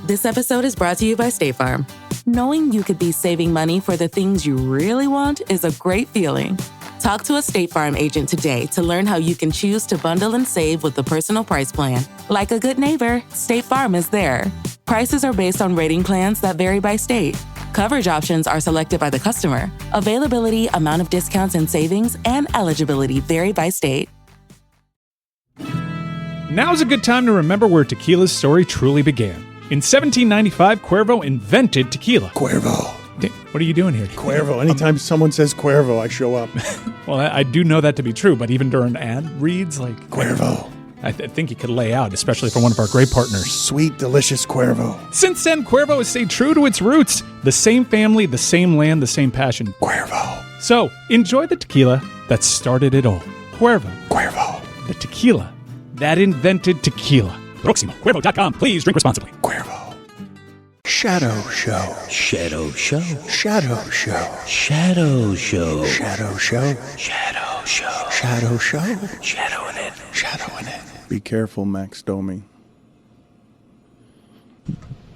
This episode is brought to you by State Farm. Knowing you could be saving money for the things you really want is a great feeling. Talk to a State Farm agent today to learn how you can choose to bundle and save with the Personal Price Plan. Like a good neighbor, State Farm is there. Prices are based on rating plans that vary by state. Coverage options are selected by the customer. Availability, amount of discounts and savings, and eligibility vary by state. Now's a good time to remember where tequila's story truly began. In 1795, Cuervo invented tequila. Cuervo. What are you doing here? Cuervo. Anytime someone says Cuervo, I show up. Well, I do know that to be true, but even during ad reads, like... Cuervo. I think you could lay out, especially for one of our great partners. Sweet, delicious Cuervo. Since then, Cuervo has stayed true to its roots. The same family, the same land, the same passion. Cuervo. So, enjoy the tequila that started it all. Cuervo. Cuervo. The tequila that invented tequila. Proximo. Cuervo.com. Please drink responsibly. Cuervo. Shadow Show. Shadow Show. Shadow Show. Shadow Show. Shadow Show. Shadow Show. Shadow Show. Shadowing it. Shadowing it. Be careful, Max Domi.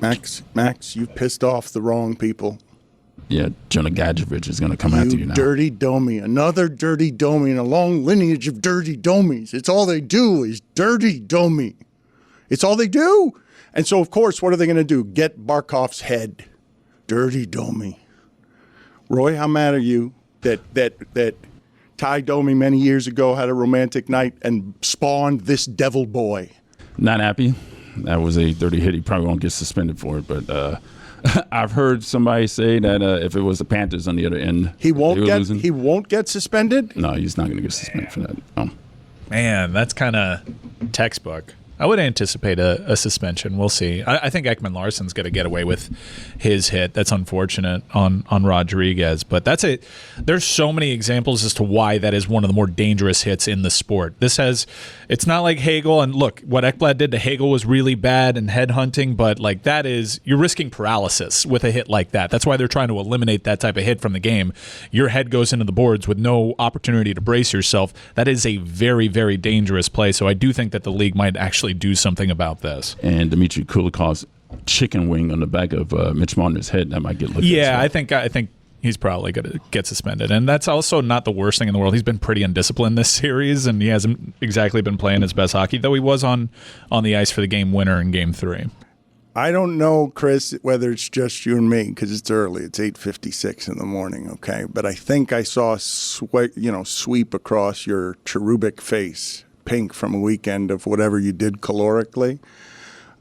Max, you've pissed off the wrong people. Yeah, Jonah Gadjevich is going to come after you now. Dirty Domi. Another dirty Domi in a long lineage of dirty Domis. It's all they do is dirty Domi. It's all they do. And so, of course, what are they going to do? Get Barkov's head. Dirty Domi. Roy, how mad are you that Ty Domi many years ago had a romantic night and spawned this devil boy? Not happy. That was a dirty hit. He probably won't get suspended for it, but I've heard somebody say that if it was the Panthers on the other end, he won't get suspended? No, he's not going to get suspended for that. Oh. Man, that's kind of textbook. I would anticipate a suspension. We'll see. I think Ekman Larsson's going to get away with his hit. That's unfortunate on Rodriguez, but that's it. There's so many examples as to why that is one of the more dangerous hits in the sport. It's not like Hagel, and look, what Ekblad did to Hagel was really bad and headhunting, but like that is, you're risking paralysis with a hit like that. That's why they're trying to eliminate that type of hit from the game. Your head goes into the boards with no opportunity to brace yourself. That is a very, very dangerous play. So I do think that the league might actually do something about this. And Dmitry Kulikov's chicken wing on the back of Mitch Marner's head, that might get looked at. Yeah, I think he's probably going to get suspended. And that's also not the worst thing in the world. He's been pretty undisciplined this series, and he hasn't exactly been playing his best hockey, though he was on the ice for the game winner in Game 3. I don't know, Chris, whether it's just you and me, because it's early. It's 8:56 in the morning, okay? But I think I saw sweep across your cherubic face, pink from a weekend of whatever you did calorically.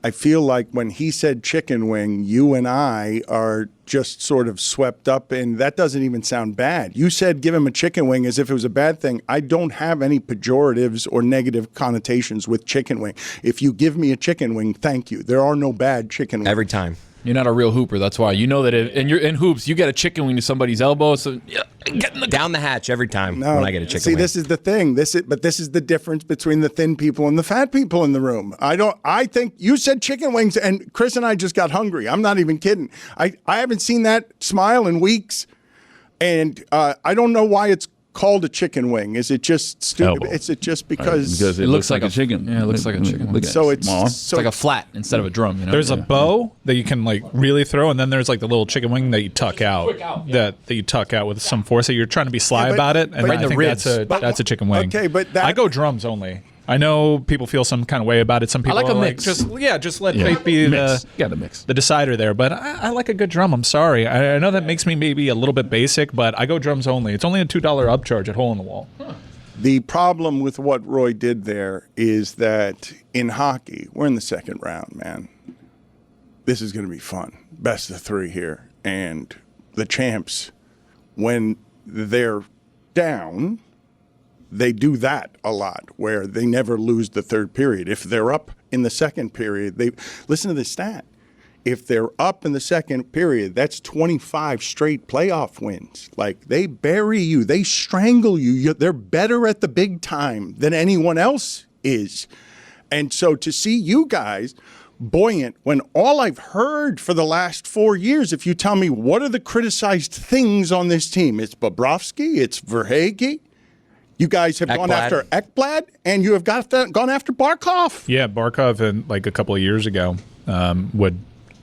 I feel like when he said chicken wing, you and I are just sort of swept up, and that doesn't even sound bad. You said give him a chicken wing as if it was a bad thing. I don't have any pejoratives or negative connotations with chicken wing. If you give me a chicken wing, thank you. There are no bad chicken wings. Every time. You're not a real hooper. That's why. You know that in hoops, you get a chicken wing to somebody's elbow. So down the hatch every time when I get a chicken wing. This is the thing. This is the difference between the thin people and the fat people in the room. I think you said chicken wings, and Chris and I just got hungry. I'm not even kidding. I haven't seen that smile in weeks, and I don't know why it's called a chicken wing. Is it just stupid? Elbow. Is it just because it looks like a chicken? Yeah, it looks like a chicken. Look so it's it's like a flat instead of a drum. You know? There's a bow that you can like really throw, and then there's like the little chicken wing that you tuck out, that you tuck out with some force. So you're trying to be sly about it, and right I think that's a chicken wing. Okay, but I go drums only. I know people feel some kind of way about it. Some people I like a are mix. just let fate be the decider there. But I like a good drum. I'm sorry. I know that makes me maybe a little bit basic, but I go drums only. It's only a $2 upcharge at Hole in the Wall. The problem with what Roy did there is that in hockey, we're in the second round, man. This is going to be fun. Best of three here. And the champs, when they're down, they do that a lot, where they never lose the third period. If they're up in the second period, listen to this stat. If they're up in the second period, that's 25 straight playoff wins. Like, they bury you. They strangle you. They're better at the big time than anyone else is. And so to see you guys buoyant when all I've heard for the last 4 years, if you tell me what are the criticized things on this team, it's Bobrovsky, it's Verhaeghe. You guys have gone after Ekblad, and you have gone after Barkov. Yeah, Barkov, and like a couple of years ago, would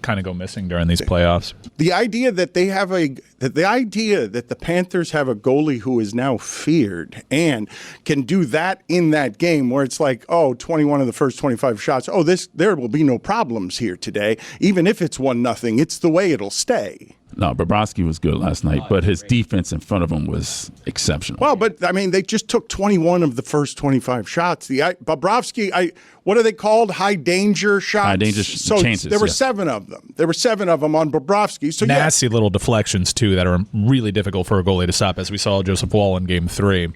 kind of go missing during these playoffs. The idea that the Panthers have a goalie who is now feared and can do that in that game where it's like, 21 of the first 25 shots. There will be no problems here today. Even if it's 1-0, it's the way it'll stay. No, Bobrovsky was good last night, but his defense in front of him was exceptional. Well, but I mean, they just took 21 of the first 25 shots. Bobrovsky, what are they called? High danger shots. High danger chances. There were 7 of them. There were 7 of them on Bobrovsky. So nasty little deflections too that are really difficult for a goalie to stop, as we saw Joseph Wall in Game 3.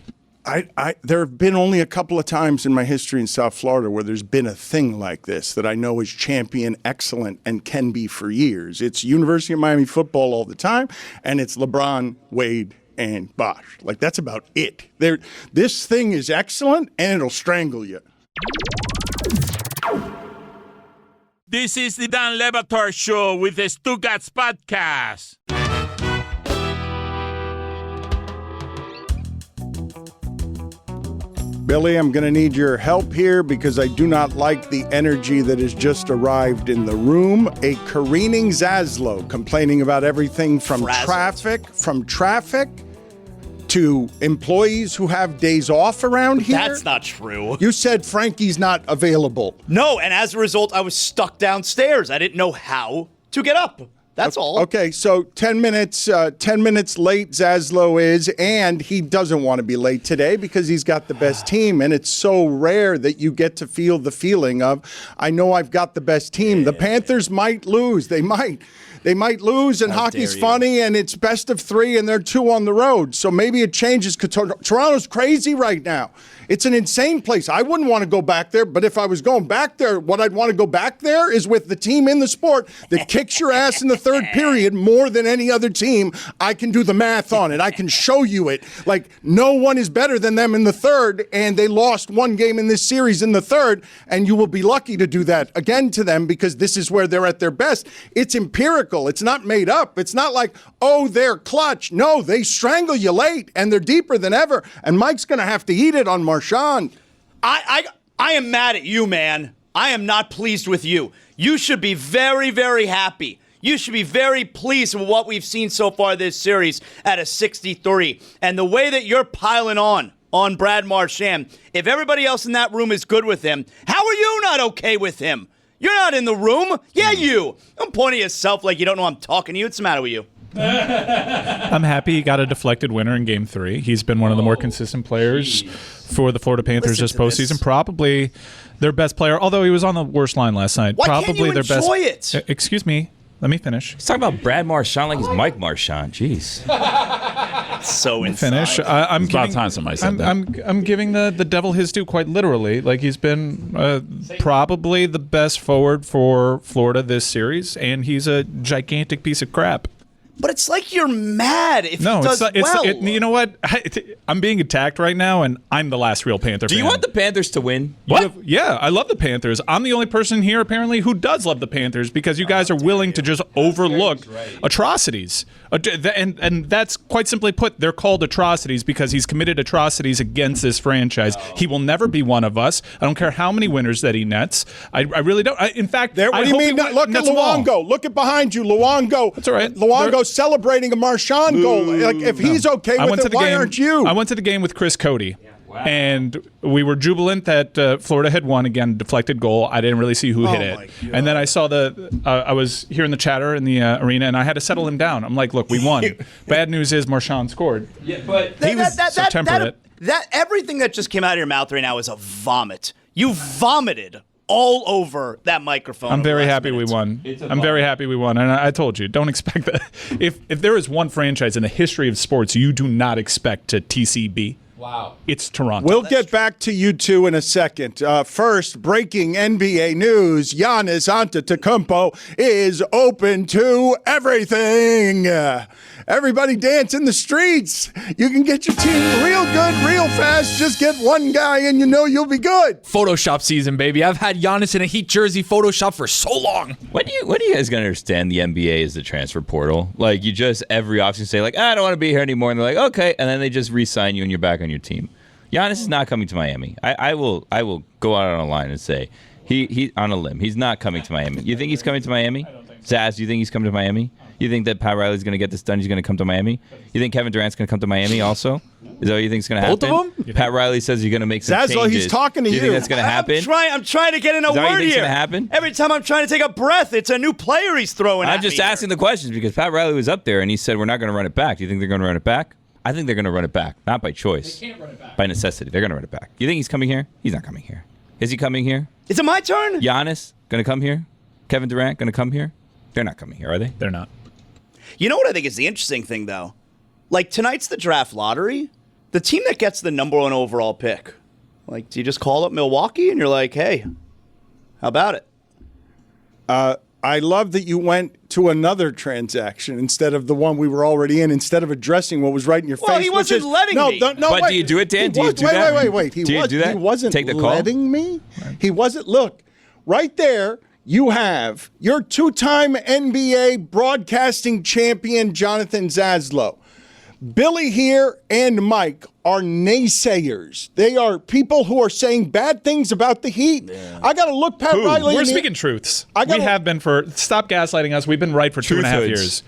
There have been only a couple of times in my history in South Florida where there's been a thing like this that I know is champion excellent and can be for years. It's University of Miami football all the time, and it's LeBron, Wade, and Bosch. Like, that's about it. This thing is excellent, and it'll strangle you. This is the Dan Le Batard Show with the Stugotz podcast. Billy, I'm going to need your help here because I do not like the energy that has just arrived in the room. A careening Zaslow complaining about everything from traffic to employees who have days off around here. That's not true. You said Frankie's not available. No, and as a result, I was stuck downstairs. I didn't know how to get up. That's all. Okay, so 10 minutes late Zaslow is, and he doesn't want to be late today because he's got the best team, and it's so rare that you get to feel the feeling of, I know I've got the best team. The Panthers might lose. They might lose, and hockey's funny, and it's best of 3, and they're 2 on the road. So maybe it changes because Toronto's crazy right now. It's an insane place. I wouldn't want to go back there, but if I was going back there, what I'd want to go back there is with the team in the sport that kicks your ass in the third period more than any other team. I can do the math on it. I can show you it. Like, no one is better than them in the third, and they lost 1 game in this series in the third, and you will be lucky to do that again to them because this is where they're at their best. It's empirical. It's not made up. It's not like, they're clutch. No, they strangle you late, and they're deeper than ever, and Mike's going to have to eat it on Marchand. I am mad at you, man. I am not pleased with you. You should be very, very happy. You should be very pleased with what we've seen so far this series at a 63. And the way that you're piling on Brad Marchand, if everybody else in that room is good with him, how are you not okay with him? You're not in the room. Yeah, you. Don't point at yourself like you don't know I'm talking to you. What's the matter with you? I'm happy he got a deflected winner in Game 3. He's been one of the more consistent players for the Florida Panthers this postseason. Probably their best player, although he was on the worst line last night. Why Probably can't you their enjoy best. it? Excuse me. Let me finish. He's talking about Brad Marchand like he's Mike Marchand. Jeez. So finish. I'm about time somebody said that. I'm giving the devil his due quite literally. Like, he's been probably the best forward for Florida this series, and he's a gigantic piece of crap. But it's like you're mad if he does well. You know what? I'm being attacked right now, and I'm the last real Panther fan. Do you want the Panthers to win? What? Yeah, I love the Panthers. I'm the only person here, apparently, who does love the Panthers because you guys are willing to just overlook atrocities. And that's quite simply put, they're called atrocities because he's committed atrocities against this franchise. He will never be one of us. I don't care how many winners that he nets. I really don't. In fact, what do you mean? Look at Luongo. Look at behind you. Luongo. That's all right. Luongo's celebrating a Marchand goal. Like, if he's okay with it, why aren't you? I went to the game with Chris Cody. Wow. And we were jubilant that Florida had won again, deflected goal. I didn't really see who hit it. And then I saw I was hearing the chatter in the arena, and I had to settle him down. I'm like, look, we won. Bad news is Marchand scored. Yeah, but he was temperate. That everything that just came out of your mouth right now is a vomit. You vomited all over that microphone. I'm very happy we won. I'm very happy we won. And I told you, don't expect that. If there is one franchise in the history of sports you do not expect to TCB, wow, it's Toronto. We'll get back to you two in a second. First, breaking NBA news. Giannis Antetokounmpo is open to everything. Everybody dance in the streets. You can get your team real good, real fast. Just get one guy and you know you'll be good. Photoshop season, baby. I've had Giannis in a Heat jersey Photoshop for so long. When are you guys going to understand the NBA is the transfer portal? Like, you just every offseason say, like, I don't want to be here anymore. And they're like, okay. And then they just re-sign you and you're back on your team. Giannis is not coming to Miami. I will go out on a line and say, he on a limb. He's not coming to Miami. You think he's coming to Miami? Zaz, do you think he's coming to Miami? You think that Pat Riley's going to get this done? He's going to come to Miami? You think Kevin Durant's going to come to Miami also? Is that what you think is going to happen? Both of them? Pat Riley says you're going to make some Zaslow, changes. he's talking to Do you. you think that's going to happen? I'm trying to get in a Is that what you word think's here. gonna happen? Every time I'm trying to take a breath, it's a new player he's throwing at I'm just me asking the questions because Pat Riley was up there and he said we're not going to run it back. Do you think they're going to run it back? I think they're going to run it back, not by choice. They can't run it back. By necessity. They're going to run it back. You think he's coming here? He's not coming here. Is he coming here? Is it my turn? Giannis going to come here? Kevin Durant going to come here? They're not coming here, are they? They're not. You know what I think is the interesting thing, though? Like, tonight's the draft lottery. The team that gets the number 1 overall pick, like, do you just call up Milwaukee and you're like, hey, how about it? I love that you went to another transaction instead of the one we were already in, instead of addressing what was right in your face. Well, he wasn't letting me. No, But wait. do you do it, Dan? Do you do wait, that? Wait. Do you do that? He wasn't Take the call? letting me. He wasn't. Look, right there, you have your 2-time NBA broadcasting champion, Jonathan Zaslow. Billy here and Mike are naysayers. They are people who are saying bad things about the Heat. Yeah. I got to look Pat Riley. We're speaking truths. We have been for. Stop gaslighting us. We've been right for 2.5 years.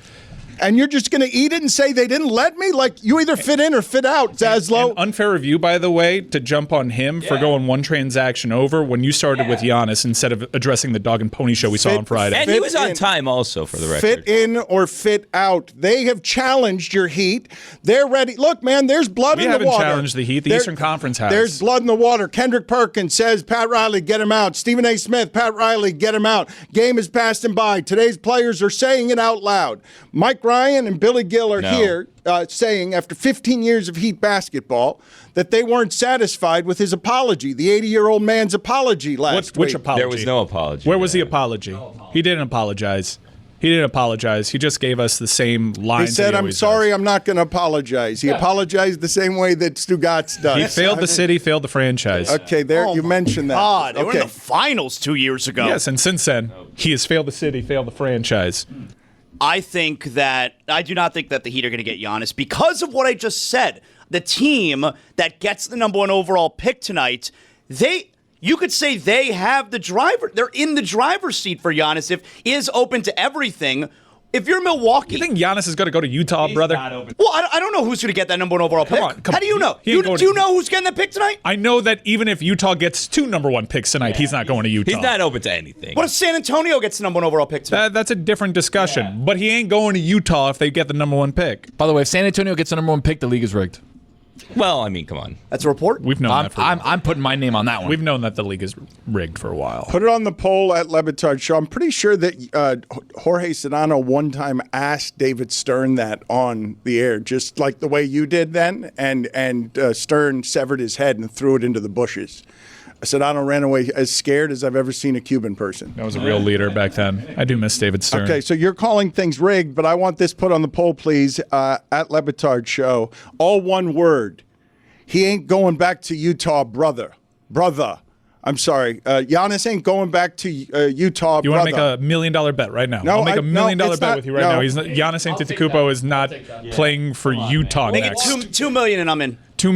And you're just going to eat it and say they didn't let me? Like, you either fit in or fit out, Zaslow. An unfair review, by the way, to jump on him for going one transaction over when you started with Giannis instead of addressing the dog and pony show we saw on Friday. And he was on time also, for the record. Fit in or fit out. They have challenged your Heat. They're ready. Look, man, there's blood in the water. We haven't challenged the Heat. The Eastern Conference has. There's blood in the water. Kendrick Perkins says, Pat Riley, get him out. Stephen A. Smith, Pat Riley, get him out. Game is passed him by. Today's players are saying it out loud. Mike Ryan and Billy Gill are here saying, after 15 years of Heat basketball, that they weren't satisfied with his apology, the 80-year-old man's apology last week. Which apology? There was no apology. Where was the apology? He didn't apologize. He didn't apologize. He just gave us the same lines. He said, I'm sorry, does. I'm not going to apologize. He apologized the same way that Stugotz does. He failed the city, failed the franchise. Okay, there you mentioned that. God, they were in Okay. the finals 2 years ago. Yes, and since then, he has failed the city, failed the franchise. I do not think that the Heat are going to get Giannis because of what I just said. The team that gets the number 1 overall pick tonight, you could say they have the driver. They're in the driver's seat for Giannis if he is open to everything. If you're Milwaukee, You think Giannis is going to go to Utah, brother? well, I don't know who's going to get that number 1 overall pick. Come How do you know? He ain't Do going you to- know who's getting that pick tonight? I know that even if Utah gets 2 number 1 picks tonight, he's not going to Utah. He's not open to anything. What if San Antonio gets the number 1 overall pick tonight? That's a different discussion. But he ain't going to Utah if they get the number 1 pick. By the way, if San Antonio gets the number 1 pick, the league is rigged. Well, I mean, come on. That's a report. We've known that for a while. I'm putting my name on that one. We've known that the league is rigged for a while. Put it on the poll at Batard Show. I'm pretty sure that Jorge Sedano one time asked David Stern that on the air, just like the way you did then, and Stern severed his head and threw it into the bushes. Sedano ran away as scared as I've ever seen a Cuban person. That was a real leader back then. I do miss David Stern. Okay, so you're calling things rigged, but I want this put on the poll, please, at Batard Show. All one word. He ain't going back to Utah, brother. I'm sorry. Giannis ain't going back to Utah, You brother. want to make $1 million bet right now? No, I'll make $1 million it's bet not- with you right no. now. Giannis Antetokounmpo is not playing for Utah Make it next. $2 million and I'm in. $2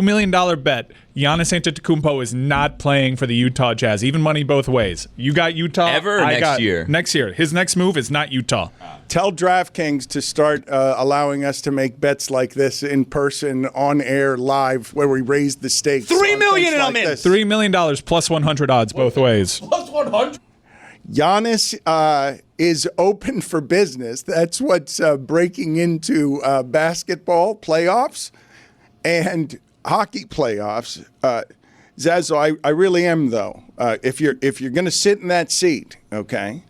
million bet. Giannis Antetokounmpo is not playing for the Utah Jazz. Even money both ways. You got Utah. Ever or I next got year? Next year. His next move is not Utah. Tell DraftKings to start allowing us to make bets like this in person, on air, live, where we raise the stakes. $3 on million things and I'm like in. this. $3 million plus 100 odds both ways. Giannis is open for business. That's what's breaking into basketball playoffs and hockey playoffs. Zaslow, I really am though. If you're going to sit in that seat, okay,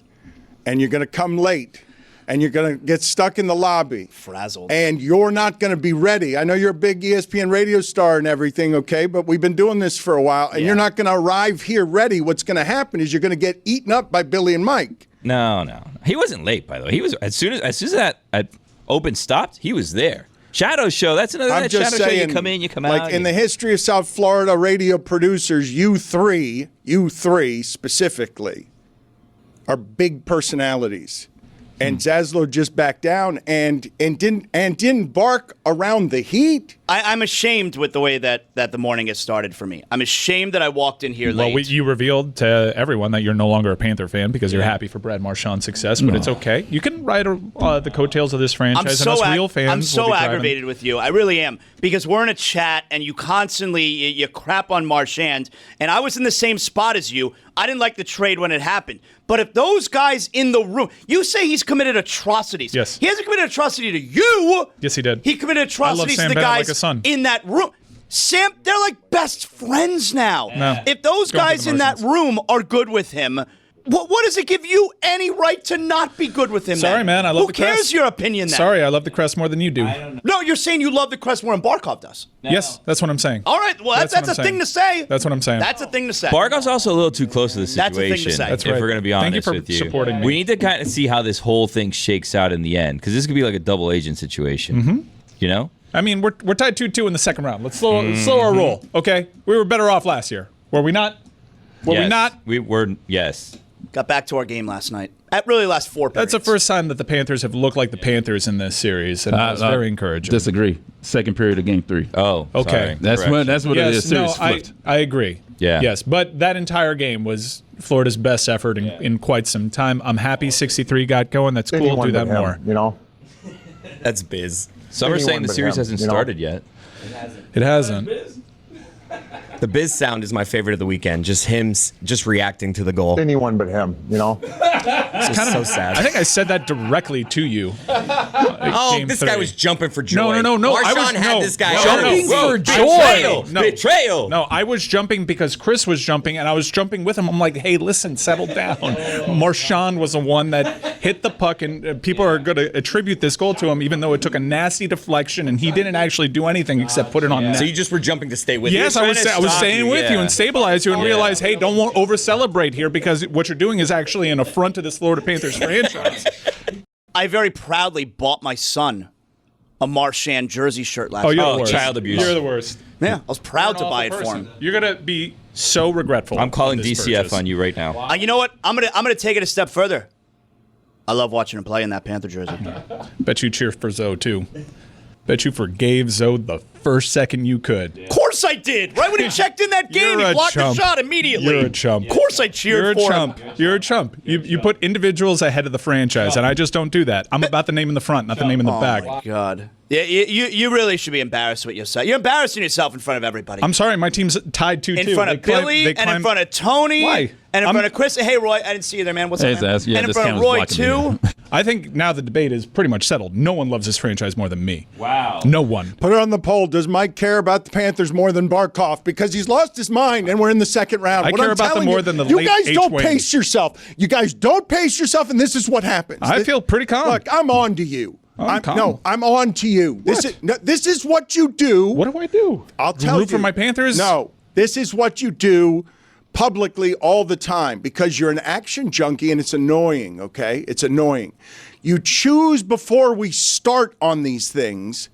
and you're going to come late, and you're going to get stuck in the lobby, Frazzled, and you're not going to be ready. I know you're a big ESPN radio star and everything, okay, but we've been doing this for a while, and you're not going to arrive here ready. What's going to happen is you're going to get eaten up by Billy and Mike. No. He wasn't late, by the way. He was as soon as that open stopped, he was there. Shadow show. That's another I'm just shadow saying, show. You come in, you come out. like in the history of South Florida radio producers, you three specifically, are big personalities. And Zaslow just backed down and didn't bark around the Heat. I'm ashamed with the way that the morning has started for me. I'm ashamed that I walked in here late. Well, you revealed to everyone that you're no longer a Panther fan because you're happy for Brad Marchand's success, but it's okay. You can ride the coattails of this franchise, and us real fans I'm so will be aggravated with you. I really am. Because we're in a chat, and you constantly you crap on Marchand, and I was in the same spot as you. I didn't like the trade when it happened. But if those guys in the room, you say he's committed atrocities. Yes. He hasn't committed atrocity to you. Yes, he did. He committed atrocities to the Bennett guys like a son. in that room. Sam, they're like best friends now. No. If those Go for guys the in that Martians. room are good with him, what does it give you any right to not be good with him? Sorry, man. I love the crest. Who cares your opinion then? Sorry, I love the crest more than you do. No, you're saying you love the crest more than Barkov does. Yes, that's what I'm saying. All right, well, that's what a I'm saying. thing to say. That's what I'm saying. That's a thing to say. Barkov's also a little too close to the That's a thing to situation. say. That's if right. we're going to be Thank you honest for with you, supporting me. we need to kind of see how this whole thing shakes out in the end, because this could be like a double agent situation. You know? I mean, we're tied 2-2 in the second round. Let's slow our roll, okay? We were better off last year. Were we not? Were we not? We were, yes. Got back to our game last night. At really last 4 periods. That's the first time that the Panthers have looked like the Panthers in this series, and that was very encouraging. Disagree. Second period of game 3. Oh, Okay. sorry. That's what it is. Series flipped. I agree. Yeah. Yes, but that entire game was Florida's best effort in quite some time. I'm happy 63 got going. That's cool. Anyone Do that but him, more. You know, That's biz. Some are saying Anyone the but series him, hasn't you know? started yet. It hasn't. The biz sound is my favorite of the weekend. Just him just reacting to the goal. anyone but him. You know, It's kind of so sad. I think I said that directly to you. Oh, this guy was jumping for joy. No. Marchand had this guy jumping for Betrayal! No. Betrayal! No, I was jumping because Chris was jumping, and I was jumping with him. I'm like, hey, listen, settle down. Marchand was the one that hit the puck, and people are going to attribute this goal to him, even though it took a nasty deflection, and he didn't actually do anything except put it on net. So you just were jumping to stay with Yes, him. I was staying with you and stabilize you and realize, hey, don't over-celebrate here because what you're doing is actually an affront to this Florida Panthers franchise. I very proudly bought my son a Marchand jersey shirt last Oh, you're night. the worst. child abuse. You're the worst. Yeah, I was proud to buy it for him. You're going to be so regretful. I'm calling of this DCF purchase. on you right now. You know what? I'm gonna take it a step further. I love watching him play in that Panther jersey. Bet you cheer for Zoe, too. Bet you forgave Zoe the first second you could. Of course I did. Right when he checked in that game, You're he a blocked the chump. shot immediately. You're a chump. Of course I cheered You're a for chump. him. You're a chump. You put individuals ahead of the franchise, and I just don't do that. I'm about the name in the front, not the name in the back. Oh my God. Yeah, you really should be embarrassed with yourself. You're embarrassing yourself in front of everybody. I'm sorry, my team's tied 2-2. in front of Billy and in front of Tony. Why? And in front of Chris. Hey, Roy, I didn't see you there, man. What's Hey, up, man? Zaz. Yeah, and in this front of camera's Roy, blocking me. too. I think now the debate is pretty much settled. No one loves this franchise more than me. Wow. No one. Put it on the poll. Does Mike care about the Panthers more than Barkov? Because he's lost his mind, and we're in the second round. I What care I'm about them telling more you, than the you late guys H. don't Wayne. pace yourself. You guys don't pace yourself, and this is what happens. I feel pretty calm. Look, I'm on to you. I'm calm. No, I'm on to you. This is what you do. What do I do? I'll tell you. Root for my Panthers? No, this is what you do publicly all the time because you're an action junkie and it's annoying, okay? It's annoying. You choose before we start on these things.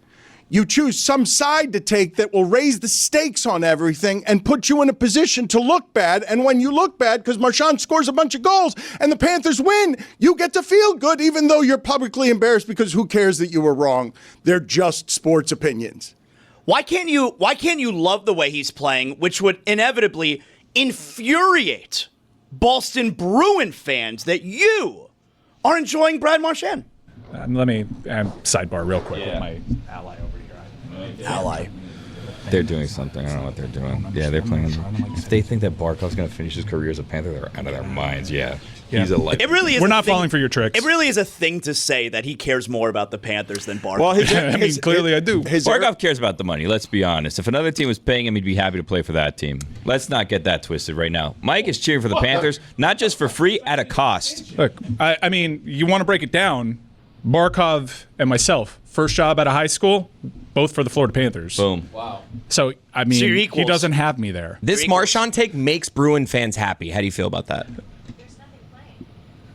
You choose some side to take that will raise the stakes on everything and put you in a position to look bad. And when you look bad, because Marchand scores a bunch of goals and the Panthers win, you get to feel good even though you're publicly embarrassed because who cares that you were wrong? They're just sports opinions. Why can't you love the way he's playing, which would inevitably infuriate Boston Bruin fans that you are enjoying Brad Marchand? Let me sidebar real quick with my ally over here. Ally. They're doing something. I don't know what they're doing. Yeah, they're playing. If they think that Barkov's going to finish his career as a Panther, they're out of their minds. Yeah. He's a It really is. We're a not thing- falling for your tricks. It really is a thing to say that he cares more about the Panthers than Barkov. Well, I mean, clearly I do. Barkov cares about the money. Let's be honest. If another team was paying him, he'd be happy to play for that team. Let's not get that twisted right now. Mike is cheering for the Panthers, not just for free, at a cost. Look, I mean, you want to break it down. Barkov and myself, first job out of high school, both for the Florida Panthers. Boom. So, I mean, So you're he equals. doesn't have me there. This Marchand take makes Bruin fans happy. How do you feel about that?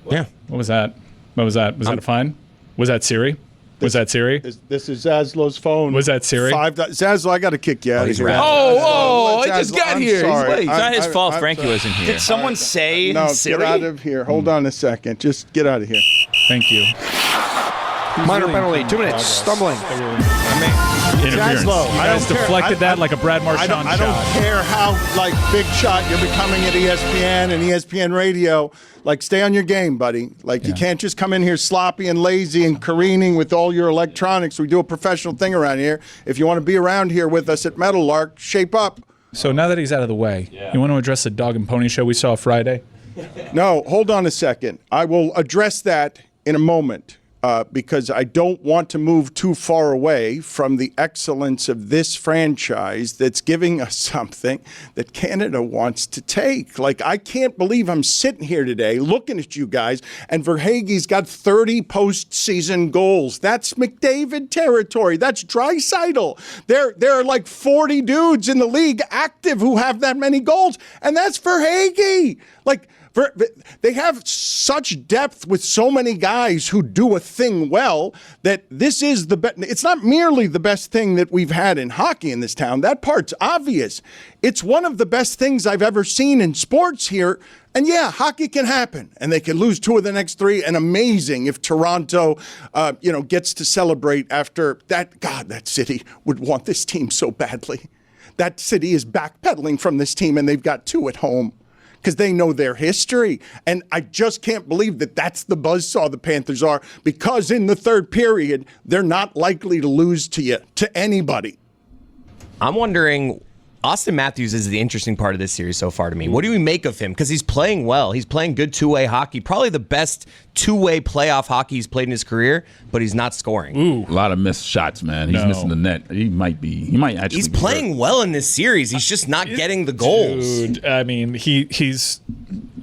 Yeah. What was that? Was that a fine? Was that Siri? Was that Siri? This is Zaslow's phone. Was that Siri? Zaslaw, I got to kick you out of here. Oh, I just got I'm here. He's sorry. late. It's not his fault I'm Frankie sorry. wasn't here. Did someone say No, Siri? get out of here. Hold on a second. Just get out of here. Thank you. minor penalty, 2 minutes, stumbling. I mean, interference. Zaslow, You guys deflected that like a Brad Marchand shot. I don't care how big shot you're becoming at ESPN and ESPN Radio. Stay on your game, buddy. You can't just come in here sloppy and lazy and careening with all your electronics. We do a professional thing around here. If you want to be around here with us at Metal Lark, shape up. So now that he's out of the way, you want to address the dog and pony show we saw Friday? No, hold on a second. I will address that in a moment. Because I don't want to move too far away from the excellence of this franchise that's giving us something that Canada wants to take. I can't believe I'm sitting here today looking at you guys, and Verhaeghe's got 30 postseason goals. That's McDavid territory. That's Draisaitl. There are 40 dudes in the league active who have that many goals, and that's Verhaeghe. They have such depth with so many guys who do a thing well that this is it's not merely the best thing that we've had in hockey in this town. That part's obvious. It's one of the best things I've ever seen in sports here. And yeah, hockey can happen, and they can lose 2 of the next 3. And amazing if Toronto, gets to celebrate after that. God, that city would want this team so badly. That city is backpedaling from this team, and they've got 2 at home. Because they know their history. And I just can't believe that that's the buzzsaw the Panthers are, because in the third period, they're not likely to lose to anybody. I'm wondering, Austin Matthews is the interesting part of this series so far to me. What do we make of him? Because he's playing well. He's playing good two-way hockey. Probably the best two-way playoff hockey he's played in his career, but he's not scoring. Ooh, a lot of missed shots, man. He's missing the net. He might actually. He's playing well in this series. He's just not getting the goals. Dude, I mean, he's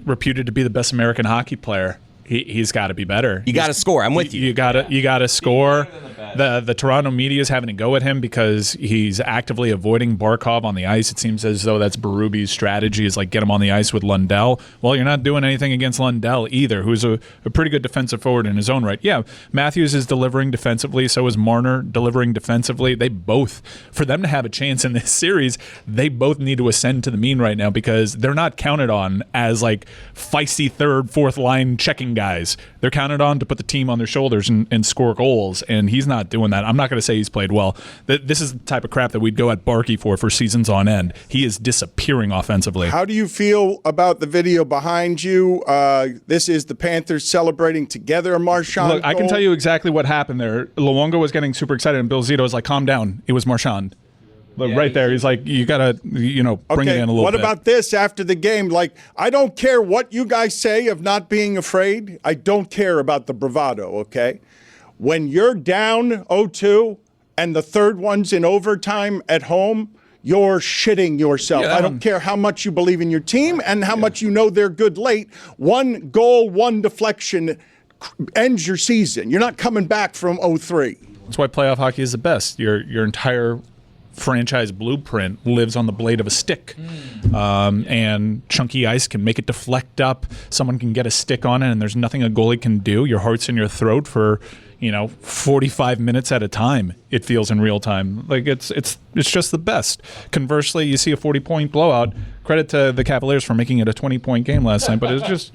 reputed to be the best American hockey player. He's got to be better. You got to score. I'm with you. You got to score. The Toronto media is having to go at him because he's actively avoiding Barkov on the ice. It seems as though that's Berube's strategy, is get him on the ice with Lundell. Well, you're not doing anything against Lundell either, who's a pretty good defensive forward in his own right. Yeah, Matthews is delivering defensively. So is Marner delivering defensively. They both, for them to have a chance in this series, they both need to ascend to the mean right now, because they're not counted on as feisty third, fourth line checking guys. They're counted on to put the team on their shoulders and score goals, and he's not doing that. I'm not going to say he's played well. This is the type of crap that we'd go at Barkey for seasons on end. He is disappearing offensively. How do you feel about the video behind you? This is the Panthers celebrating together a Marchand Look, I can tell you exactly what happened there. Luongo was getting super excited, and Bill Zito was like, calm down. It was Marchand. Right there, he's like, you got to, bring it in a little bit. What about this after the game? I don't care what you guys say of not being afraid. I don't care about the bravado, okay? When you're down 0-2 and the third one's in overtime at home, you're shitting yourself. Yeah, I don't care how much you believe in your team and how much you know they're good late. 1 goal, 1 deflection ends your season. You're not coming back from 0-3. That's why playoff hockey is the best. Your entire franchise blueprint lives on the blade of a stick, and chunky ice can make it deflect up. Someone can get a stick on it, and there's nothing a goalie can do. Your heart's in your throat for 45 minutes at a time. It feels in real time. It's just the best. Conversely, you see a 40-point blowout. Credit to the Cavaliers for making it a 20-point game last night, but it's just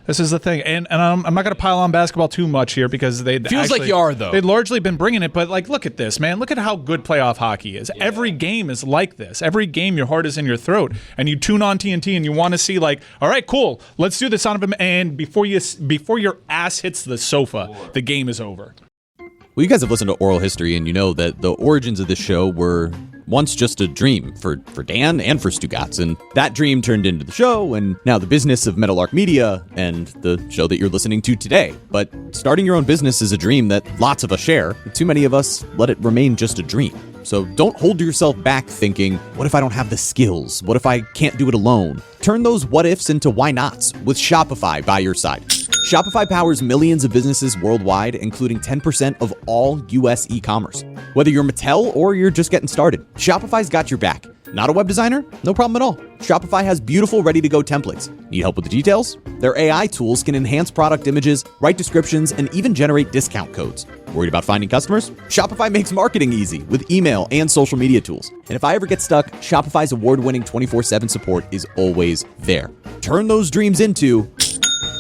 this is the thing, and I'm not going to pile on basketball too much here, because they feels like you are, though. They'd largely been bringing it, but look at this, man. Look at how good playoff hockey is. Yeah. Every game is like this. Every game, your heart is in your throat, and you tune on TNT and you want to see all right, cool, let's do this on him, and before your ass hits the sofa, the game is over. Well, you guys have listened to Oral History, and you know that the origins of this show were once just a dream for Dan and for Stugotz, and that dream turned into the show, and now the business of Metal Arc Media and the show that you're listening to today. But starting your own business is a dream that lots of us share. Too many of us let it remain just a dream. So don't hold yourself back thinking, what if I don't have the skills? What if I can't do it alone? Turn those what ifs into why nots with Shopify by your side. Shopify powers millions of businesses worldwide, including 10% of all U.S. e-commerce. Whether you're Mattel or you're just getting started, Shopify's got your back. Not a web designer? No problem at all. Shopify has beautiful, ready-to-go templates. Need help with the details? Their AI tools can enhance product images, write descriptions, and even generate discount codes. Worried about finding customers? Shopify makes marketing easy with email and social media tools. And if I ever get stuck, Shopify's award-winning 24/7 support is always there. Turn those dreams into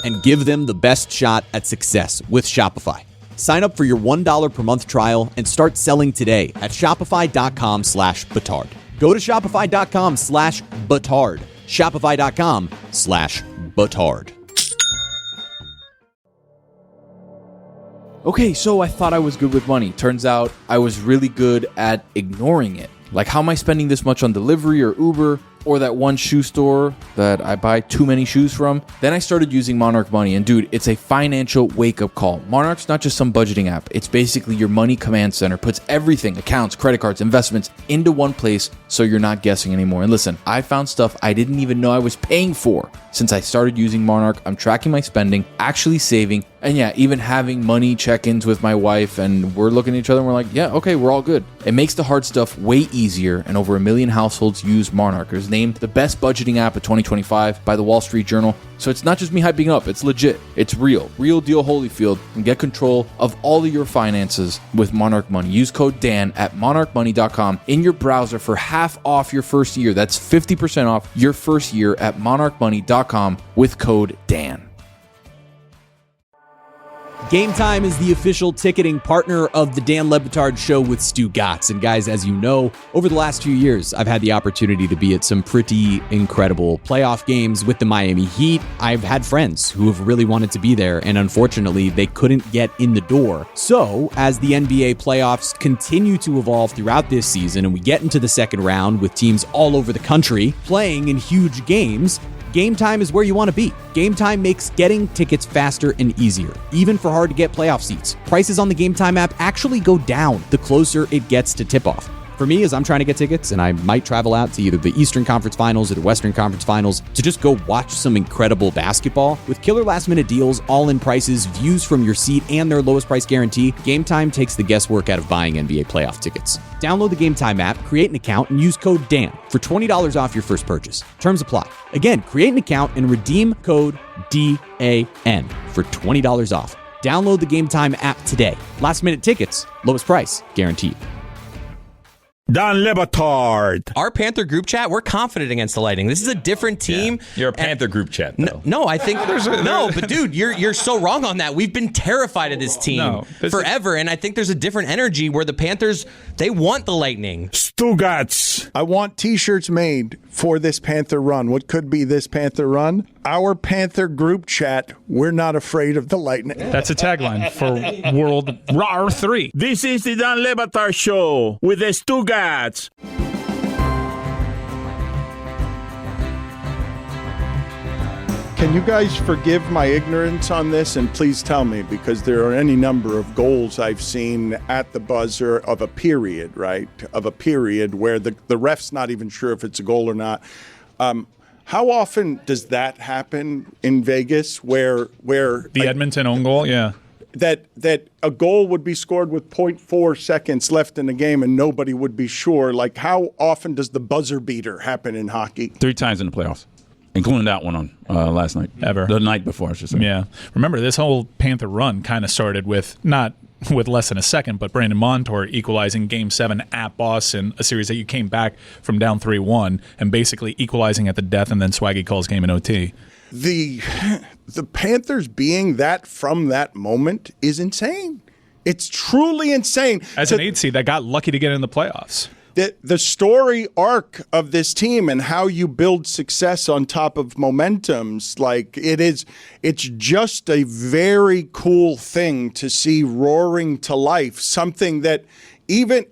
and give them the best shot at success with Shopify. Sign up for your $1 per month trial and start selling today at shopify.com/Batard. Go to shopify.com/Batard. Shopify.com/Batard. Okay, so I thought I was good with money. Turns out I was really good at ignoring it. Like, how am I spending this much on delivery or Uber? Or that one shoe store that I buy too many shoes from. Then I started using Monarch Money, and dude, it's a financial wake-up call. Monarch's not just some budgeting app. It's basically your money command center. Puts everything, accounts, credit cards, investments, into one place so you're not guessing anymore. And listen, I found stuff I didn't even know I was paying for. Since I started using Monarch, I'm tracking my spending, actually saving, and yeah, even having money check-ins with my wife, and we're looking at each other and we're like, yeah, okay, we're all good. It makes the hard stuff way easier, and over 1 million households use Monarch. It was named the best budgeting app of 2025 by the Wall Street Journal. So it's not just me hyping up, it's legit. It's real. Real deal Holyfield, and get control of all of your finances with Monarch Money. Use code Dan at monarchmoney.com in your browser for half off your first year. That's 50% off your first year at monarchmoney.com with code Dan. Game Time is the official ticketing partner of the Dan Le Batard Show with Stugotz. And guys, as you know, over the last few years, I've had the opportunity to be at some pretty incredible playoff games with the Miami Heat. I've had friends who have really wanted to be there, and unfortunately, they couldn't get in the door. So, as the NBA playoffs continue to evolve throughout this season, and we get into the second round with teams all over the country playing in huge games, Game Time is where you want to be. Game Time makes getting tickets faster and easier, even for hard-to-get playoff seats. Prices on the Game Time app actually go down the closer it gets to tip-off. For me, as I'm trying to get tickets, and I might travel out to either the Eastern Conference Finals or the Western Conference Finals to just go watch some incredible basketball, with killer last-minute deals, all-in prices, views from your seat, and their lowest price guarantee, Game Time takes the guesswork out of buying NBA playoff tickets. Download the Game Time app, create an account, and use code Dan for $20 off your first purchase. Terms apply. Again, create an account and redeem code DAN for $20 off. Download the Game Time app today. Last-minute tickets, lowest price guaranteed. Dan Le Batard. Our Panther group chat, we're confident against the Lightning. This is a different team. Yeah. You're a Panther group chat, though. No, I think no, but dude, you're so wrong on that. We've been terrified of this team forever, and I think there's a different energy where the Panthers, they want the Lightning. Stugotz. I want T-shirts made for this Panther run. What could be this Panther run? Our Panther group chat, we're not afraid of the Lightning. That's a tagline for World War 3. This is the Dan Le Batard Show with the Stugotz. Can you guys forgive my ignorance on this, and please tell me, because there are any number of goals I've seen at the buzzer of a period, right? Of a period where the ref's not even sure if it's a goal or not. How often does that happen in Vegas where the Edmonton own goal, yeah. That a goal would be scored with 0.4 seconds left in the game and nobody would be sure? Like, how often does the buzzer beater happen in hockey? 3 times in the playoffs, including that one on last night. Ever. The night before, I should say. Yeah. Remember, this whole Panther run kind of started with not with less than a second, but Brandon Montour equalizing Game 7 at Boston, a series that you came back from down 3-1, and basically equalizing at the death, and then Swaggy calls game in OT. The Panthers being that from that moment is insane. It's truly insane. As an 8 seed that got lucky to get in the playoffs. The story arc of this team and how you build success on top of momentums, like it's just a very cool thing to see roaring to life. Something that even,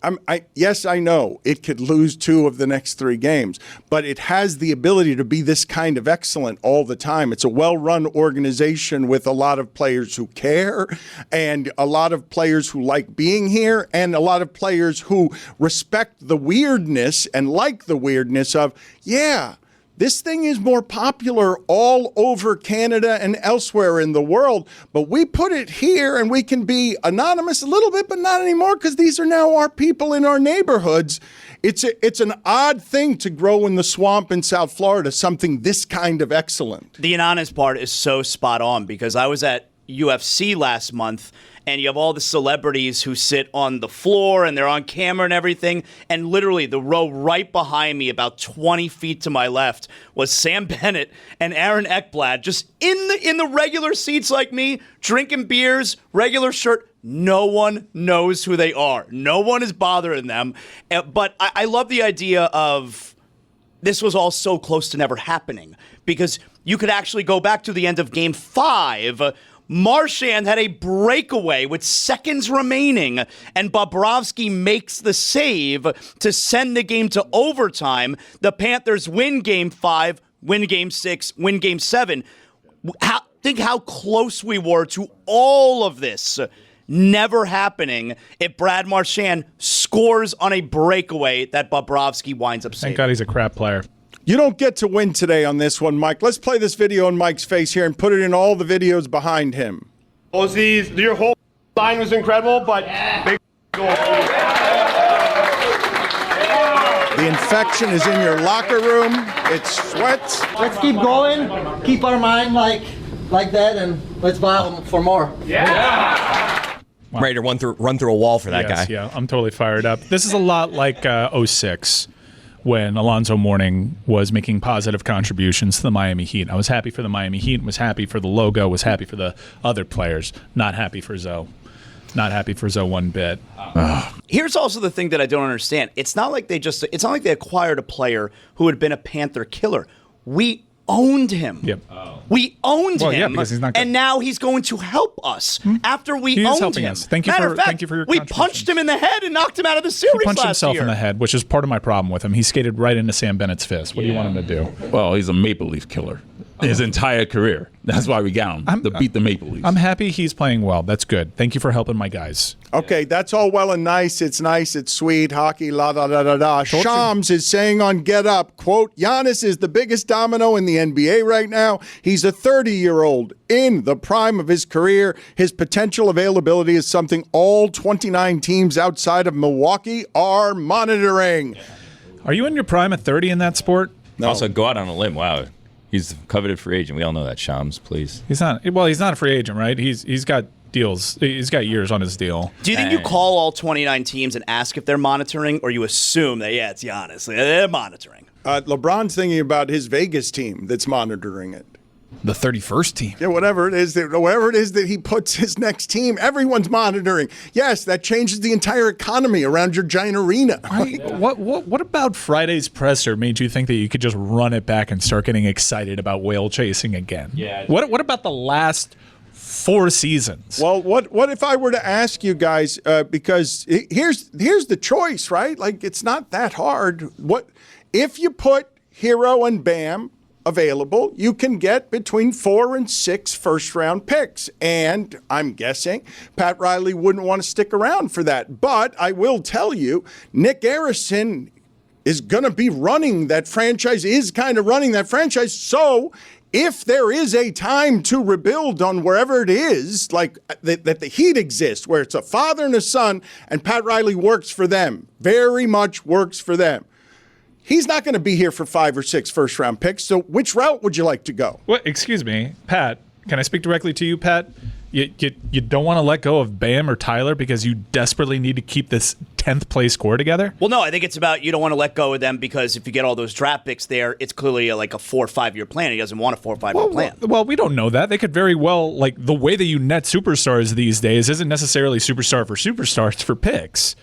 yes, I know it could lose 2 of the next 3 games, but it has the ability to be this kind of excellent all the time. It's a well-run organization with a lot of players who care and a lot of players who like being here and a lot of players who respect the weirdness and like the weirdness of, yeah, this thing is more popular all over Canada and elsewhere in the world, but we put it here and we can be anonymous a little bit, but not anymore because these are now our people in our neighborhoods. It's an odd thing to grow in the swamp in South Florida, something this kind of excellent. The anonymous part is so spot on because I was at UFC last month, and you have all the celebrities who sit on the floor and they're on camera and everything. And literally the row right behind me, about 20 feet to my left, was Sam Bennett and Aaron Ekblad, just in the regular seats like me, drinking beers, regular shirt. No one knows who they are. No one is bothering them. But I love the idea of this was all so close to never happening, because you could actually go back to the end of Game 5. Marchand had a breakaway with seconds remaining, and Bobrovsky makes the save to send the game to overtime. The Panthers win Game 5, win Game 6, win Game 7. Think how close we were to all of this never happening if Brad Marchand scores on a breakaway that Bobrovsky winds up saving. Thank God he's a crap player. You don't get to win today on this one, Mike. Let's play this video in Mike's face here and put it in all the videos behind him. Aussies, your whole line was incredible, but big goal. The infection is in your locker room. It's sweat. Let's keep going. Keep our mind like that, and let's battle for more. Ready to run through a wall for that guy. Yeah, I'm totally fired up. This is a lot like 06 when Alonzo Mourning was making positive contributions to the Miami Heat. I was happy for the Miami Heat, was happy for the logo, was happy for the other players. Not happy for Zoe. Not happy for Zoe one bit. Here's also the thing that I don't understand. It's not like they acquired a player who had been a Panther killer. We owned him. Yep. We owned him. Yeah, because he's not and now he's going to help us after we He is owned helping him. us. Thank you Matter for- of fact, thank you for your we contributions. punched him in the head and knocked him out of the series He punched last himself year. in the head, which is part of my problem with him. He skated right into Sam Bennett's fist. What do you want him to do? Well, he's a Maple Leaf killer his entire career. That's why we got him, to beat the Maple Leafs. I'm happy he's playing well. That's good. Thank you for helping my guys. Okay, that's all well and nice. It's sweet, hockey, la da da da da. Shams is saying on Get Up, quote, Giannis is the biggest domino in the NBA right now. He's a 30-year-old in the prime of his career. His potential availability is something all 29 teams outside of Milwaukee are monitoring. Are you in your prime at 30 in that sport? No. Also, go out on a limb. Wow. He's a coveted free agent. We all know that, Shams, please. He's not. Well, he's not a free agent, right? He's got deals. He's got years on his deal. Do you think you call all 29 teams and ask if they're monitoring, or you assume that, it's Giannis? They're monitoring. LeBron's thinking about his Vegas team that's monitoring it. The 31st team. Yeah, whatever it is that he puts his next team, everyone's monitoring. Yes, that changes the entire economy around your giant arena. What about Friday's presser made you think that you could just run it back and start getting excited about whale chasing again? Yeah. What about the last 4 seasons? Well, what if I were to ask you guys, because here's the choice, right? Like, it's not that hard. What if you put Hero and Bam available, you can get between 4 and 6 first-round picks. And I'm guessing Pat Riley wouldn't want to stick around for that. But I will tell you, Nick Garrison is going to be running that franchise, So if there is a time to rebuild on wherever it is, like that the Heat exists, where it's a father and a son, and Pat Riley works for them, very much works for them, he's not going to be here for 5 or 6 first-round picks. So which route would you like to go? What? Excuse me, Pat. Can I speak directly to you, Pat? You don't want to let go of Bam or Tyler because you desperately need to keep this 10th place core together? Well, no, I think it's about you don't want to let go of them because if you get all those draft picks there, it's clearly like a 4 or 5 year plan. He doesn't want a 4 or 5 year plan. Well, we don't know that. They could very well, like, the way that you net superstars these days isn't necessarily superstar for superstars for picks.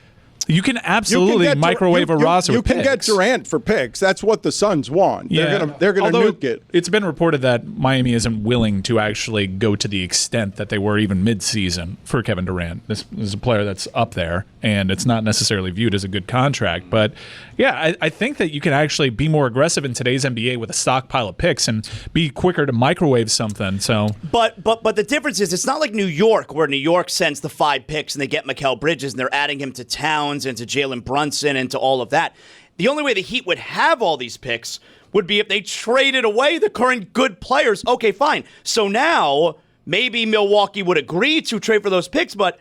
You can absolutely microwave a roster with picks. You can get Durant for picks. That's what the Suns want. Yeah. They're gonna nuke it. It's been reported that Miami isn't willing to actually go to the extent that they were even mid-season for Kevin Durant. This is a player that's up there, and it's not necessarily viewed as a good contract. But, yeah, I think that you can actually be more aggressive in today's NBA with a stockpile of picks and be quicker to microwave something. So, But the difference is it's not like New York, where New York sends the 5 picks and they get Mikal Bridges and they're adding him to Towns and to Jalen Brunson and to all of that. The only way the Heat would have all these picks would be if they traded away the current good players. Okay, fine. So now maybe Milwaukee would agree to trade for those picks, but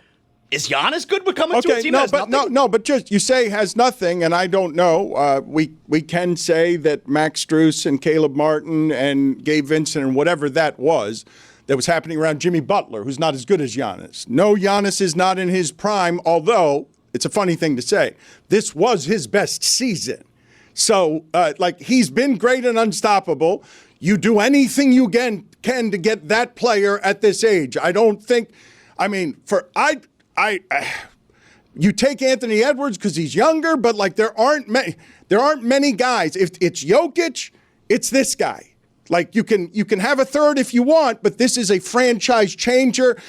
is Giannis good with coming to a team that has nothing? But just you say has nothing, and I don't know. We can say that Max Strus and Caleb Martin and Gabe Vincent and whatever that was, that was happening around Jimmy Butler, who's not as good as Giannis. No, Giannis is not in his prime, although it's a funny thing to say. This was his best season. So, he's been great and unstoppable. You do anything you can to get that player at this age. I don't think, you take Anthony Edwards because he's younger, but there aren't many guys. If it's Jokic, it's this guy. You can have a third if you want, but this is a franchise changer.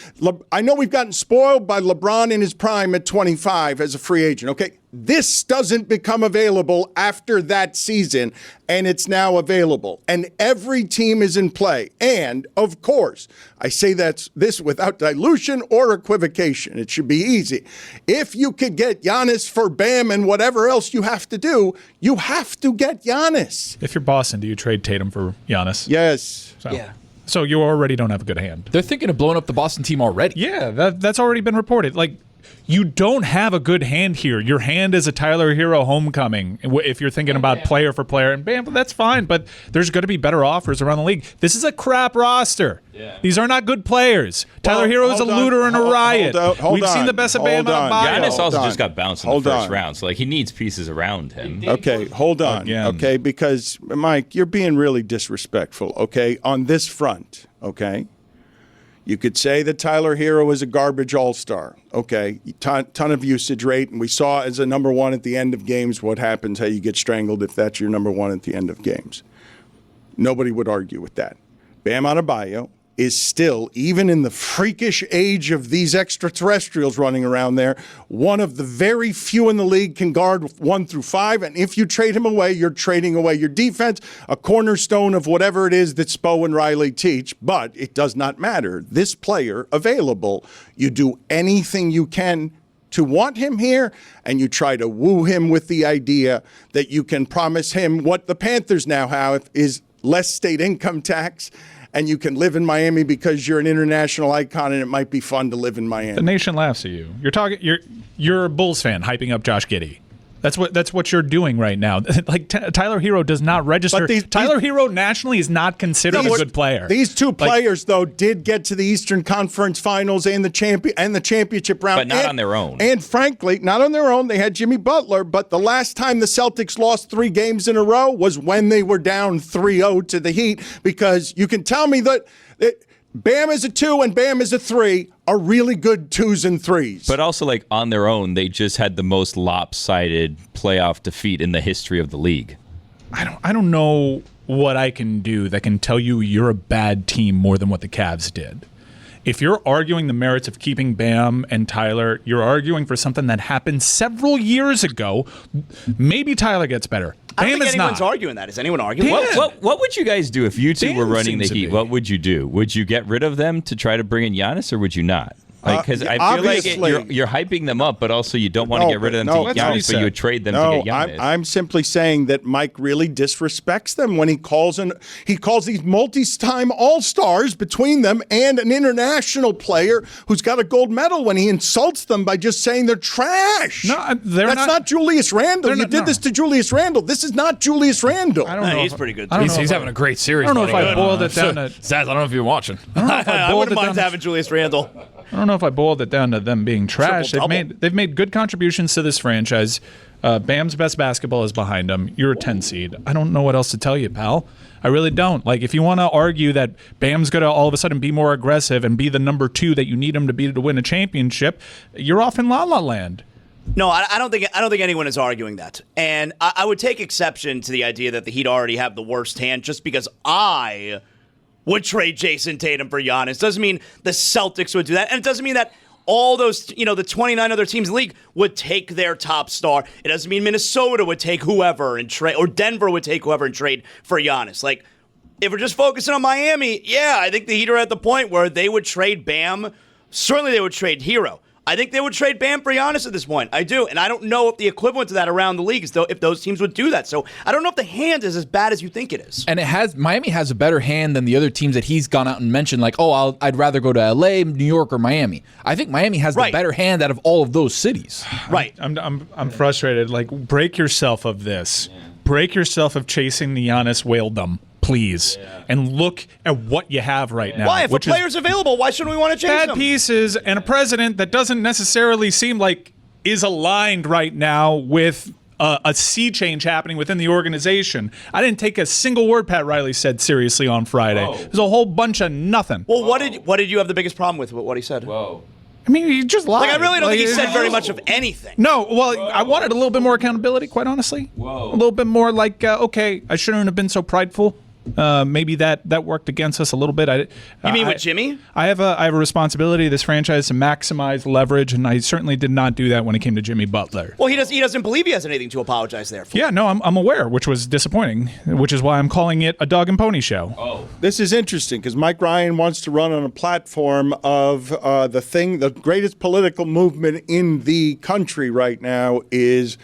I know we've gotten spoiled by LeBron in his prime at 25 as a free agent, okay? This doesn't become available after that season, and it's now available. And every team is in play. And, of course, I say this without dilution or equivocation. It should be easy. If you could get Giannis for Bam and whatever else you have to do, you have to get Giannis. If you're Boston, do you trade Tatum for Giannis? Yes. So you already don't have a good hand. They're thinking of blowing up the Boston team already. Yeah, that's already been reported. You don't have a good hand here. Your hand is a Tyler Hero homecoming if you're thinking about player for player. And bam, that's fine, but there's going to be better offers around the league. This is a crap roster. Yeah. These are not good players. Tyler Hero is a looter and a riot. We've seen the best of Bam out of Bio. Giannis also just got bounced in the first round, so he needs pieces around him. Okay, hold on. Again. Okay, because, Mike, you're being really disrespectful, okay, on this front, okay? You could say that Tyler Hero is a garbage all-star. Okay, ton of usage rate, and we saw as a number one at the end of games what happens, how you get strangled if that's your number one at the end of games. Nobody would argue with that. Bam Adebayo is still, even in the freakish age of these extraterrestrials running around there, one of the very few in the league can guard 1 through 5, and if you trade him away, you're trading away your defense, a cornerstone of whatever it is that Spo and Riley teach, but it does not matter. This player available, you do anything you can to want him here, and you try to woo him with the idea that you can promise him what the Panthers now have is less state income tax, and you can live in Miami because you're an international icon and it might be fun to live in Miami. The nation laughs at you. You're a Bulls fan hyping up Josh Giddey. That's what you're doing right now. Tyler Hero does not register. Tyler Hero nationally is not considered a good player. These two players, though, did get to the Eastern Conference Finals and the championship round, but not on their own. And frankly, not on their own. They had Jimmy Butler, but the last time the Celtics lost 3 games in a row was when they were down 3-0 to the Heat. Because you can tell me that Bam is a 2 and Bam is a 3 are really good 2s and 3s. But also, on their own, they just had the most lopsided playoff defeat in the history of the league. I don't know what I can do that can tell you you're a bad team more than what the Cavs did. If you're arguing the merits of keeping Bam and Tyler, you're arguing for something that happened several years ago. Maybe Tyler gets better. I don't Bam think anyone's arguing that. Is anyone arguing? What would you guys do if you two were running the Heat? What would you do? Would you get rid of them to try to bring in Giannis, or would you not? Because I feel like you're hyping them up, but also you don't want to get rid of them to get Giannis, but you would trade them to get Giannis. I'm simply saying that Mike really disrespects them when he calls these multi-time all-stars between them and an international player who's got a gold medal when he insults them by just saying they're trash. No, that's not Julius Randle. You did this to Julius Randle. This is not Julius Randle. I don't know. He's pretty good. He's having a great series. I don't know if I boiled it down to Zaz, I don't know if you're watching. I wouldn't mind having Julius Randle. I don't know if I boiled it down to them being trash. They've made good contributions to this franchise. Bam's best basketball is behind him. You're a 10 seed. I don't know what else to tell you, pal. I really don't. If you want to argue that Bam's going to all of a sudden be more aggressive and be the number 2 that you need him to be to win a championship, you're off in La La Land. No, I don't think anyone is arguing that. And I would take exception to the idea that the Heat already have the worst hand just because I would trade Jason Tatum for Giannis. Doesn't mean the Celtics would do that. And it doesn't mean that all those, the 29 other teams in the league would take their top star. It doesn't mean Minnesota would take whoever and trade, or Denver would take whoever and trade for Giannis. If we're just focusing on Miami, yeah, I think the Heat are at the point where they would trade Bam. Certainly they would trade Hero. I think they would trade Bam for Giannis at this point. I do. And I don't know if the equivalent to that around the league is if those teams would do that. So I don't know if the hand is as bad as you think it is. And Miami has a better hand than the other teams that he's gone out and mentioned, I'd rather go to LA, New York, or Miami. I think Miami has the better hand out of all of those cities. Right. I'm frustrated. Break yourself of this. Yeah. Break yourself of chasing the Giannis whaledom. please, and look at what you have right now. Why? If a player's available, why shouldn't we want to change bad them? pieces and a president that doesn't necessarily seem like is aligned right now with a sea change happening within the organization. I didn't take a single word Pat Riley said seriously on Friday. There's a whole bunch of nothing. Well, what did you have the biggest problem with what he said? I mean, he just lied. I really don't think he said very much of anything. No, well, I wanted a little bit more accountability, quite honestly. A little bit more like, okay, I shouldn't have been so prideful. Maybe that worked against us a little bit. You mean with Jimmy? I have a responsibility to this franchise to maximize leverage, and I certainly did not do that when it came to Jimmy Butler. Well, he doesn't believe he has anything to apologize there for. Yeah, no, I'm aware, which was disappointing, which is why I'm calling it a dog and pony show. This is interesting because Mike Ryan wants to run on a platform of the greatest political movement in the country right now is,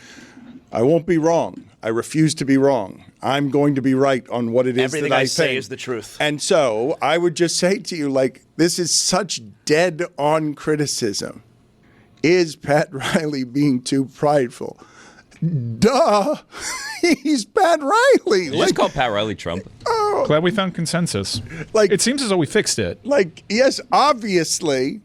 I won't be wrong. I refuse to be wrong. I'm going to be right on what it is Everything that I say think is the truth. And so I would just say to you, this is such dead-on criticism. Is Pat Riley being too prideful? Duh. He's Pat Riley. You just call Pat Riley Trump. Glad we found consensus. It seems as though we fixed it. Yes, obviously,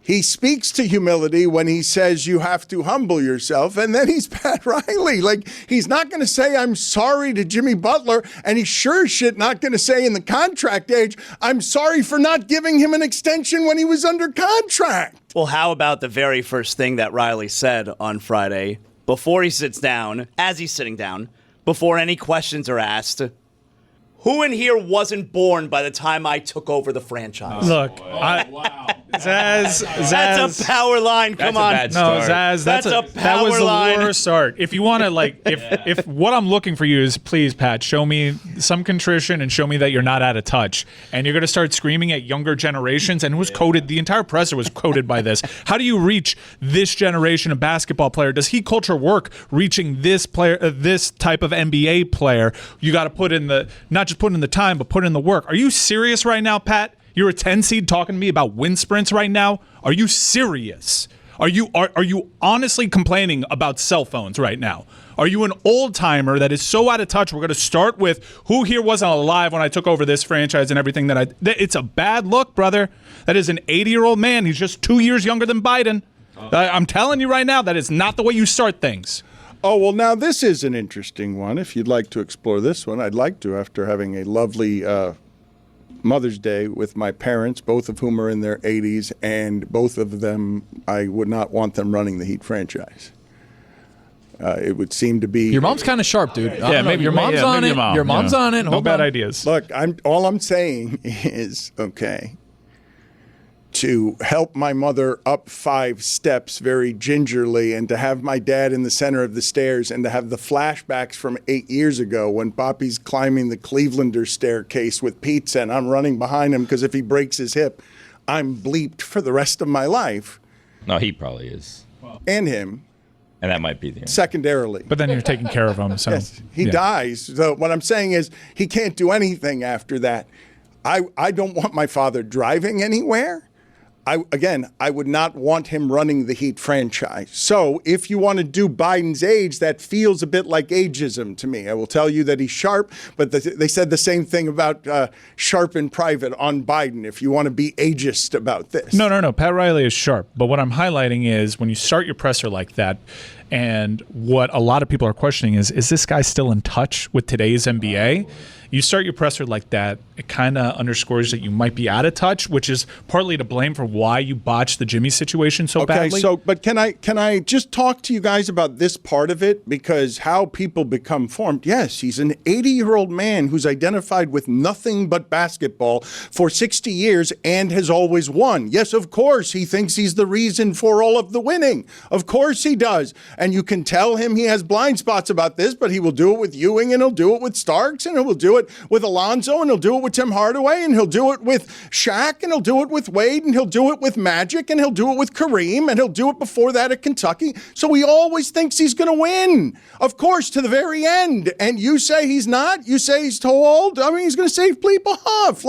he speaks to humility when he says you have to humble yourself, and then he's Pat Riley. He's not going to say, I'm sorry to Jimmy Butler, and he's sure as shit not going to say in the contract age, I'm sorry for not giving him an extension when he was under contract. Well, how about the very first thing that Riley said on Friday, before he sits down, as he's sitting down, before any questions are asked? Who in here wasn't born by the time I took over the franchise? Look, Zaz, that's a power line. Come on. No, Zaz, that was the worst start. If you want to, if what I'm looking for you is, please, Pat, show me some contrition and show me that you're not out of touch. And you're going to start screaming at younger generations. And it was coded, the entire presser was coded by this. How do you reach this generation of basketball player? Does he culture work reaching this player, this type of NBA player? You got to put in not just put in the time, but put in the work. Are you serious right now, Pat? You're a 10 seed talking to me about wind sprints right now? Are you serious? Are you honestly complaining about cell phones right now? Are you an old timer that is so out of touch? We're going to start with who here wasn't alive when I took over this franchise and everything it's a bad look, brother. That is an 80-year-old man. He's just 2 years younger than Biden. I'm telling you right now, that is not the way you start things. Oh, well, now this is an interesting one. If you'd like to explore this one, I'd like to, after having a lovely Mother's Day with my parents, both of whom are in their 80s, and both of them, I would not want them running the Heat franchise. It would seem to be... Your mom's kind of sharp, dude. Yeah, maybe your mom's on it. Your mom's on it. No bad ideas. Look, all I'm saying is, okay, to help my mother up 5 steps very gingerly and to have my dad in the center of the stairs and to have the flashbacks from 8 years ago when Poppy's climbing the Clevelander staircase with pizza and I'm running behind him because if he breaks his hip, I'm bleeped for the rest of my life. No, he probably is. And him. And that might be the end. Secondarily. But then you're taking care of him. So. Yes, he dies. So what I'm saying is he can't do anything after that. I don't want my father driving anywhere. I would not want him running the Heat franchise. So if you want to do Biden's age, that feels a bit like ageism to me. I will tell you that he's sharp, but they said the same thing about sharp in private on Biden, if you want to be ageist about this. No. Pat Riley is sharp. But what I'm highlighting is when you start your presser like that, and what a lot of people are questioning is this guy still in touch with today's NBA? You start your presser like that, it kind of underscores that you might be out of touch, which is partly to blame for why you botched the Jimmy situation so badly. Okay, but can I just talk to you guys about this part of it? Because how people become formed. Yes, he's an 80-year-old man who's identified with nothing but basketball for 60 years and has always won. Yes, of course, he thinks he's the reason for all of the winning. Of course he does. And you can tell him he has blind spots about this, but he will do it with Ewing and he'll do it with Starks and he will do it with Alonzo and he'll do it with Tim Hardaway and he'll do it with Shaq and he'll do it with Wade and he'll do it with Magic and he'll do it with Kareem and he'll do it before that at Kentucky. So he always thinks he's going to win, of course, to the very end. And you say he's not? You say he's too old? I mean, he's going to save people off.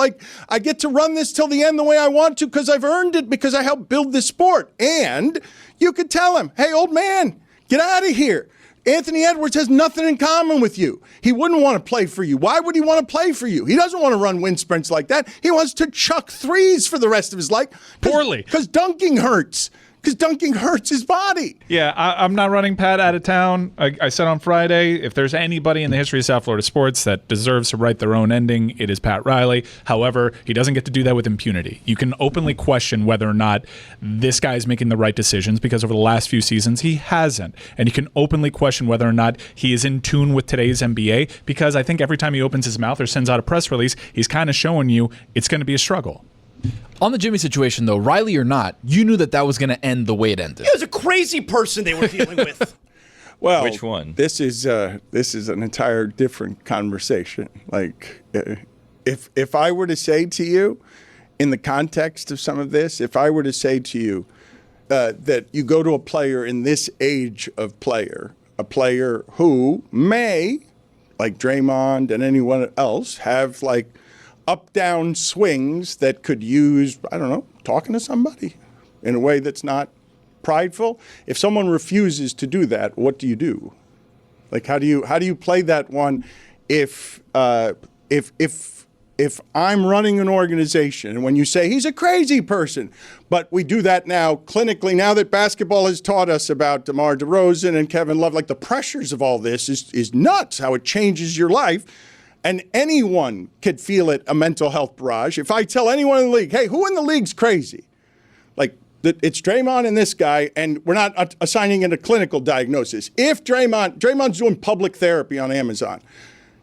I get to run this till the end the way I want to because I've earned it because I helped build this sport. And you could tell him, hey, old man, get out of here. Anthony Edwards has nothing in common with you. He wouldn't want to play for you. Why would he want to play for you? He doesn't want to run wind sprints like that. He wants to chuck threes for the rest of his life. Poorly. Because dunking hurts. Because dunking hurts his body. Yeah, I'm not running Pat out of town. I said on Friday, if there's anybody in the history of South Florida sports that deserves to write their own ending, it is Pat Riley. However, he doesn't get to do that with impunity. You can openly question whether or not this guy is making the right decisions, because over the last few seasons, he hasn't. And you can openly question whether or not he is in tune with today's NBA, because I think every time he opens his mouth or sends out a press release, he's kind of showing you it's going to be a struggle. On the Jimmy situation, though, Riley or not, you knew that was going to end the way it ended. It was a crazy person they were dealing with. Well, which one? This is an entire different conversation. Like, if I were to say to you, in the context of some of this, if I were to say to you that you go to a player in this age of player, a player who may, like Draymond and anyone else, have like up-down swings that could use, I don't know, talking to somebody in a way that's not prideful. If someone refuses to do that, what do you do? Like, how do you play that one if I'm running an organization and when you say he's a crazy person, but we do that now clinically, now that basketball has taught us about DeMar DeRozan and Kevin Love, like the pressures of all this is nuts, how it changes your life. And anyone could feel it, a mental health barrage. If I tell anyone in the league, hey, who in the league's crazy? Like, it's Draymond and this guy, and we're not assigning it a clinical diagnosis. If Draymond's doing public therapy on Amazon,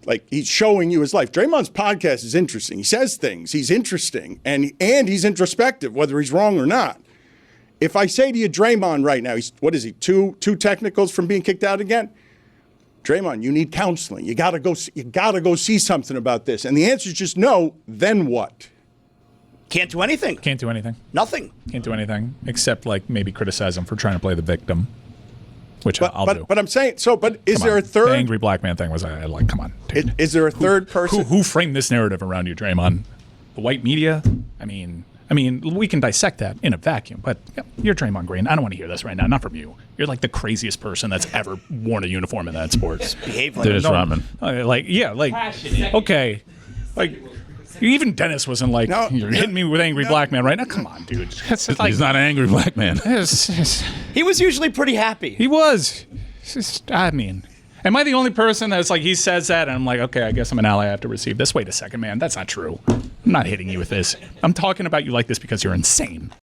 like he's showing you his life. Draymond's podcast is interesting. He says things. He's interesting, and he's introspective, whether he's wrong or not. If I say to you, Draymond right now, what is he, two technicals from being kicked out again? Draymond, you need counseling. You gotta go see something about this. And the answer is just no. Then what? Can't do anything. Can't do anything. Nothing. Can't do anything except like maybe criticize him for trying to play the victim, which I'll do. But I'm saying so. But is there a third? The angry black man thing was like, come on. Dude. Is there a third person? Who framed this narrative around you, Draymond? The white media? I mean, we can dissect that in a vacuum, but you're Draymond Green. I don't want to hear this right now. Not from you. You're like the craziest person that's ever worn a uniform in that sport. Behave like Dennis Rodman. Okay. Like, even Dennis wasn't like, you're hitting me with angry black man right now. Come on, dude. He's not an angry black man. He was usually pretty happy. He was. Am I the only person that's like, he says that, and I'm like, okay, I guess I'm an ally. I have to receive this. Wait a second, man. That's not true. I'm not hitting you with this. I'm talking about you like this because you're insane.